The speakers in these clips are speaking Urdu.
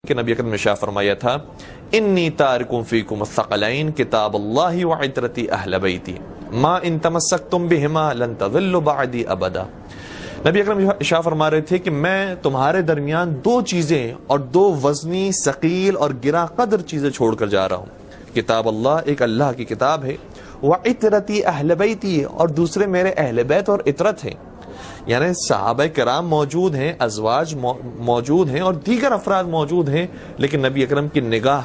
کہ نبی اکرم نے شاہ فرمایا تھا انی تارکم فیکم الثقلین کتاب اللہ و عطرتی اہل بیتی ما ان تمسکتم بہما لن تضلوا بعدی ابدا۔ نبی اکرم شاہ فرما رہے تھے کہ میں تمہارے درمیان دو چیزیں اور دو وزنی ثقیل اور گراں قدر چیزیں چھوڑ کر جا رہا ہوں۔ کتاب اللہ ایک اللہ کی کتاب ہے، وعطرتی اہل بیتی اور دوسرے میرے اہل بیت اور عطرت ہیں، یعنی صحابہ کرام موجود ہیں، ازواج موجود ہیں اور دیگر افراد موجود ہیں، لیکن نبی اکرم کی نگاہ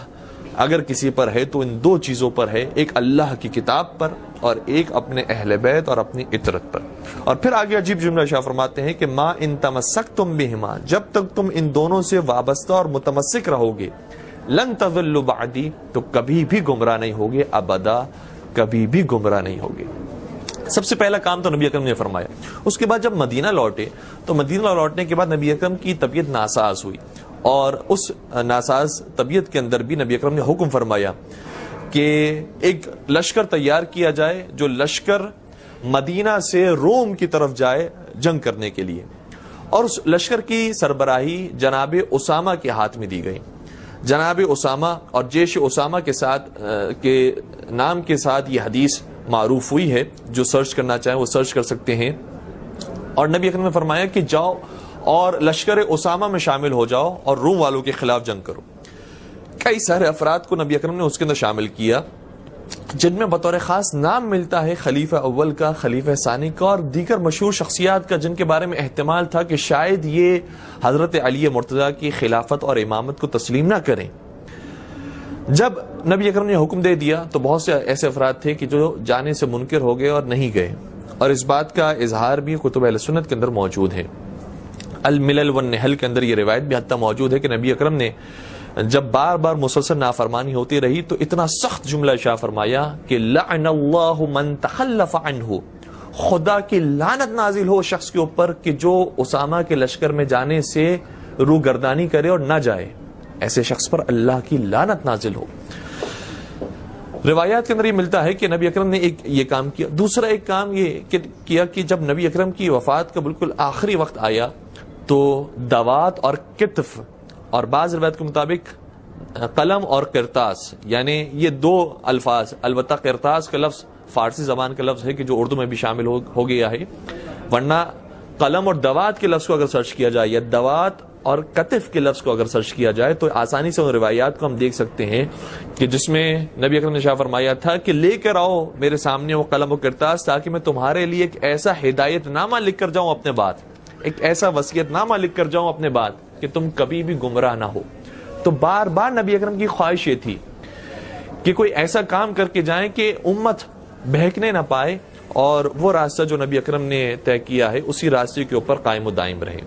اگر کسی پر ہے تو ان دو چیزوں پر ہے، ایک اللہ کی کتاب پر اور ایک اپنے اہل بیت اور اپنی عطرت پر۔ اور پھر آگے عجیب جملہ شاہ فرماتے ہیں کہ ما ان تمسکتم بہما، جب تک تم ان دونوں سے وابستہ اور متمسک رہو گے، لن تضلوا بعدی، تو کبھی بھی گمراہ نہیں ہوگے، ابدا کبھی بھی گمراہ نہیں ہوگے۔ سب سے پہلا کام تو نبی اکرم نے فرمایا۔ اس کے بعد جب مدینہ لوٹے تو مدینہ لوٹنے کے بعد نبی اکرم کی طبیعت ناساز ہوئی، اور اس ناساز طبیعت کے اندر بھی نبی اکرم نے حکم فرمایا کہ ایک لشکر تیار کیا جائے، جو لشکر مدینہ سے روم کی طرف جائے جنگ کرنے کے لیے، اور اس لشکر کی سربراہی جناب اسامہ کے ہاتھ میں دی گئی۔ جناب اسامہ اور جیش اسامہ کے ساتھ کے نام کے ساتھ یہ حدیث معروف ہوئی ہے، جو سرچ کرنا چاہیں وہ سرچ کر سکتے ہیں۔ اور نبی اکرم نے فرمایا کہ جاؤ اور لشکر اسامہ میں شامل ہو جاؤ اور روم والوں کے خلاف جنگ کرو۔ کئی سارے افراد کو نبی اکرم نے اس کے اندر شامل کیا، جن میں بطور خاص نام ملتا ہے خلیفہ اول کا، خلیفہ ثانی کا اور دیگر مشہور شخصیات کا، جن کے بارے میں احتمال تھا کہ شاید یہ حضرت علی مرتضیٰ کی خلافت اور امامت کو تسلیم نہ کریں۔ جب نبی اکرم نے حکم دے دیا تو بہت سے ایسے افراد تھے کہ جو جانے سے منکر ہو گئے اور نہیں گئے، اور اس بات کا اظہار بھی کتب اہل سنت کے اندر موجود ہے۔ الملل والنحل کے اندر یہ روایت بھی حتیٰ موجود ہے کہ نبی اکرم نے جب بار بار مسلسل نافرمانی ہوتی رہی تو اتنا سخت جملہ شاہ فرمایا کہ لعن اللہ من تخلف عنہ، خدا کی لعنت نازل ہو شخص کے اوپر کہ جو اسامہ کے لشکر میں جانے سے روگردانی کرے اور نہ جائے، ایسے شخص پر اللہ کی لعنت نازل ہو۔ روایات کے اندر یہ ملتا ہے کہ نبی اکرم نے ایک یہ کام کیا۔ دوسرا ایک کام یہ کیا کہ جب نبی اکرم کی وفات کا بالکل آخری وقت آیا تو دوات اور کتف، اور بعض روایت کے مطابق قلم اور قرطاس، یعنی یہ دو الفاظ، البتہ قرطاس کا لفظ فارسی زبان کا لفظ ہے کہ جو اردو میں بھی شامل ہو گیا ہے، ورنہ قلم اور دوات کے لفظ کو اگر سرچ کیا جائے یا دوات اور کتف کے لفظ کو اگر سرچ کیا جائے تو آسانی سے ان روایات کو ہم دیکھ سکتے ہیں کہ جس میں نبی اکرم نے شاہ فرمایا تھا کہ لے کر آؤ میرے سامنے وہ قلم و کرتاس، تاکہ میں تمہارے لیے ایک ایسا ہدایت نامہ لکھ کر جاؤں اپنے بعد، ایک ایسا وصیت نامہ لکھ کر جاؤں اپنے بعد کہ تم کبھی بھی گمراہ نہ ہو۔ تو بار بار نبی اکرم کی خواہش یہ تھی کہ کوئی ایسا کام کر کے جائیں کہ امت بہکنے نہ پائے، اور وہ راستہ جو نبی اکرم نے طے کیا ہے اسی راستے کے اوپر قائم و دائم رہے۔